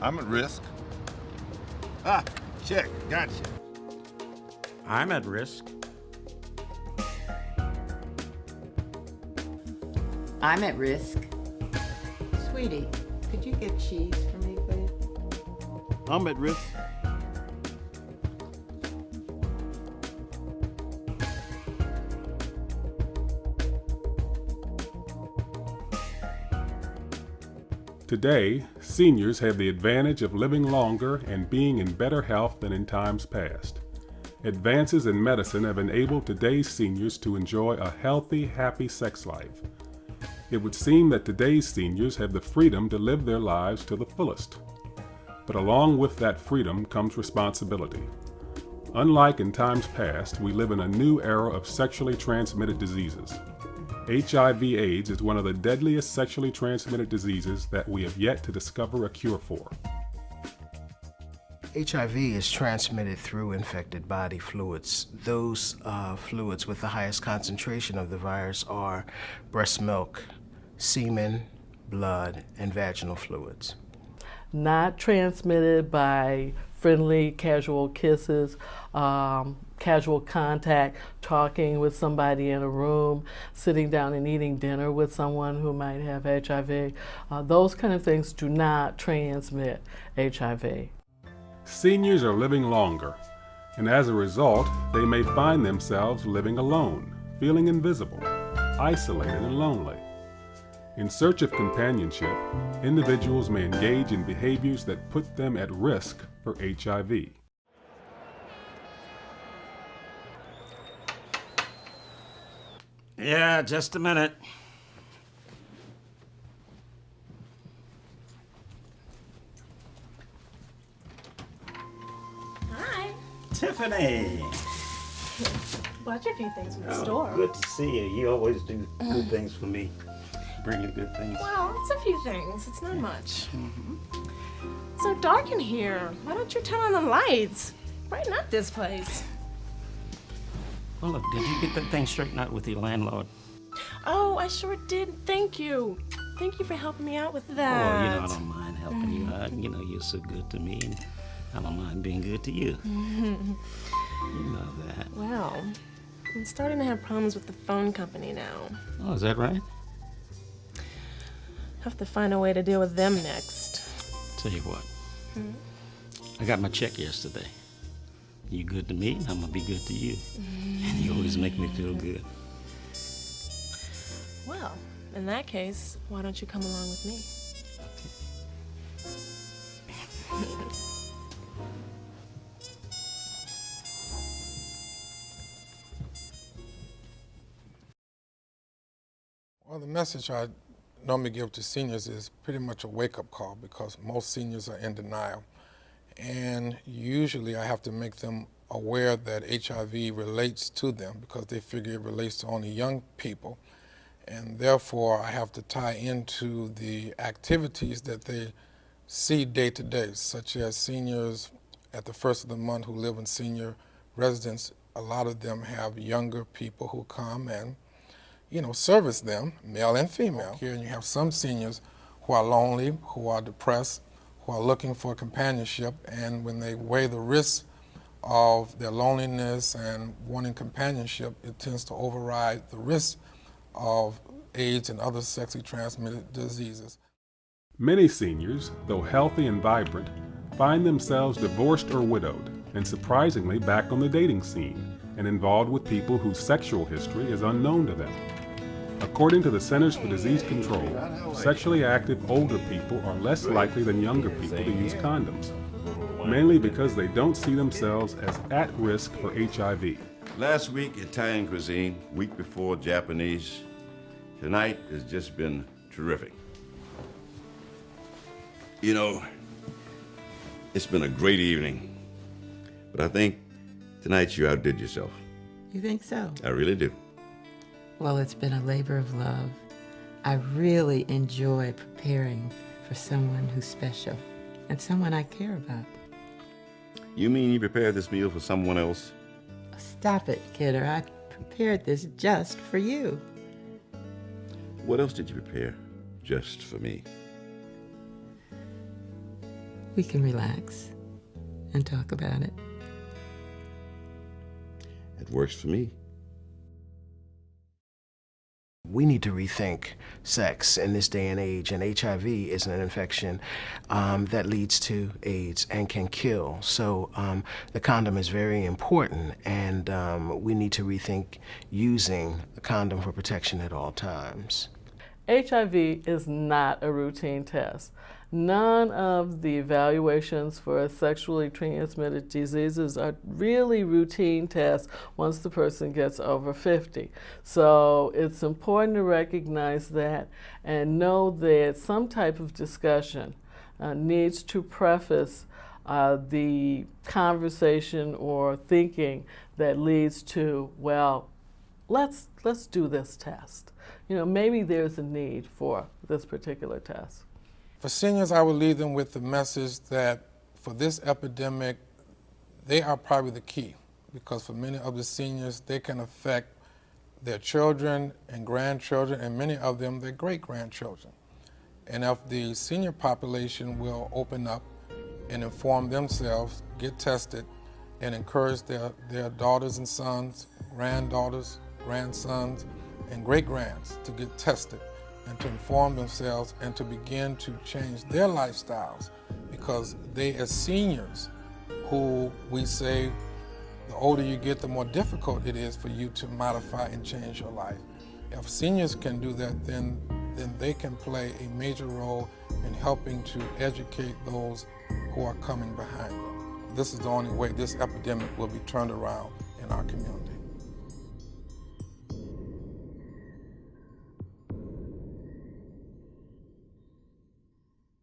I'm at risk. Ah, check. Gotcha. I'm at risk. I'm at risk. Sweetie, could you get cheese for me, please? I'm at risk. Today, seniors have the advantage of living longer and being in better health than in times past. Advances in medicine have enabled today's seniors to enjoy a healthy, happy sex life. It would seem that today's seniors have the freedom to live their lives to the fullest. But along with that freedom comes responsibility. Unlike in times past, we live in a new era of sexually transmitted diseases. HIV/AIDS is one of the deadliest sexually transmitted diseases that we have yet to discover a cure for. HIV is transmitted through infected body fluids. Those fluids with the highest concentration of the virus are breast milk, semen, blood, and vaginal fluids. Not transmitted by friendly, casual kisses, casual contact, talking with somebody in a room, sitting down and eating dinner with someone who might have HIV. Those kind of things do not transmit HIV. Seniors are living longer, and as a result, they may find themselves living alone, feeling invisible, isolated and lonely. In search of companionship, individuals may engage in behaviors that put them at risk for HIV. Yeah, just a minute. Hi. Tiffany. Bought you a few things from the store. Good to see you. You always do good things for me. Bring you good things. Well, it's a few things. It's not much. It's so dark in here. Why don't you turn on the lights? Brighten up this place. Well, look, did you get that thing straightened out with your landlord? Oh, I sure did. Thank you. Thank you for helping me out with that. Oh, you know, I don't mind helping you out. You know, you're so good to me, and I don't mind being good to you. You know that. Well, I'm starting to have problems with the phone company now. Oh, is that right? Have to find a way to deal with them next. Tell you what. I got my check yesterday. You good to me, and I'm gonna be good to you. And you always make me feel good. Well, in that case, why don't you come along with me? Well, the message I normally give to seniors is pretty much a wake-up call because most seniors are in denial. And usually I have to make them aware that HIV relates to them because they figure it relates to only young people. And therefore I have to tie into the activities that they see day to day, such as seniors at the first of the month who live in senior residence. A lot of them have younger people who come and service them, male and female. Here you have some seniors who are lonely, who are depressed, who are looking for companionship, and when they weigh the risks of their loneliness and wanting companionship, it tends to override the risk of AIDS and other sexually transmitted diseases. Many seniors, though healthy and vibrant, find themselves divorced or widowed, and surprisingly back on the dating scene, and involved with people whose sexual history is unknown to them. According to the Centers for Disease Control, sexually active older people are less likely than younger people to use condoms, mainly because they don't see themselves as at risk for HIV. Last week, Italian cuisine. Week before, Japanese. Tonight has just been terrific. You know, it's been a great evening, but I think tonight you outdid yourself. You think so? I really do. Well, it's been a labor of love. I really enjoy preparing for someone who's special and someone I care about. You mean you prepared this meal for someone else? Stop it, kidder. I prepared this just for you. What else did you prepare just for me? We we can relax and talk about it. It works for me. We need to rethink sex in this day and age, and HIV is an infection that leads to AIDS and can kill. So the condom is very important, and we need to rethink using a condom for protection at all times. HIV is not a routine test. None of the evaluations for sexually transmitted diseases are really routine tests once the person gets over 50. So it's important to recognize that and know that some type of discussion needs to preface the conversation or thinking that leads to, well, let's do this test. You know, maybe there's a need for this particular test. For seniors, I would leave them with the message that for this epidemic, they are probably the key, because for many of the seniors, they can affect their children and grandchildren, and many of them their great-grandchildren. And if the senior population will open up and inform themselves, get tested, and encourage their daughters and sons, granddaughters, grandsons, and great-grands to get tested and to inform themselves and to begin to change their lifestyles, because they as seniors, who we say the older you get, the more difficult it is for you to modify and change your life. If seniors can do that, then they can play a major role in helping to educate those who are coming behind them. This is the only way this epidemic will be turned around in our community.